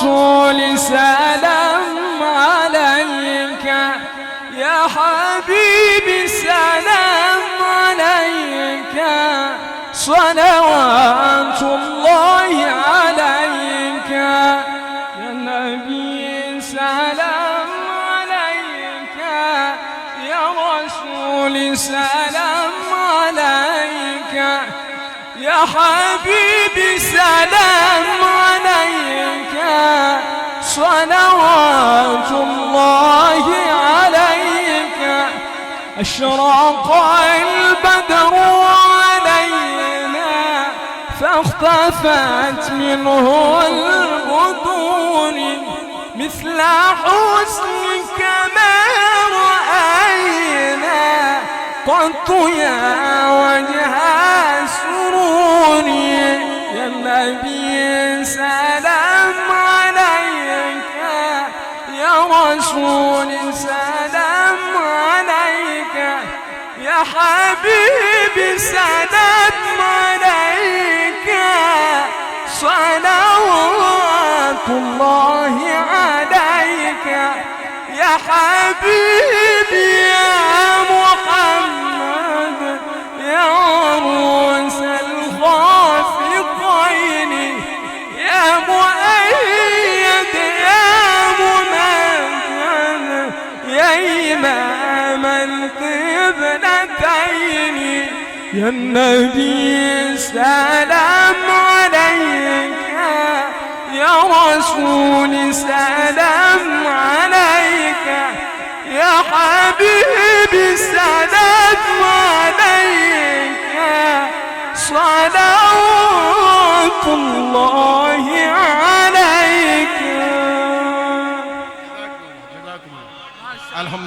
رسول سلام عليك، يا حبيبي سلام عليك، صلوات الله عليك، يا نبي سلام عليك، يا رسول سلام عليك، يا حبيبي سلام عليك، صلوات الله عليك. أشرق البدر علينا فاختفت منه البدور، مثل حسنك ما رأينا قط يا وجه السرور، يا النبي سلام عليك، يا رسول سلام عليك، يا حبيبي سلام عليك، صلوات الله عليك، يا حبيبي يا محمد، يا عروس الخافقين، يا مؤيد يا ممجد، يا إمام القبلتين، يا النبي سلام عليك، يا رسول سلام عليك، يا حبيبي سلام عليك، صلوات الله عليك. الحمد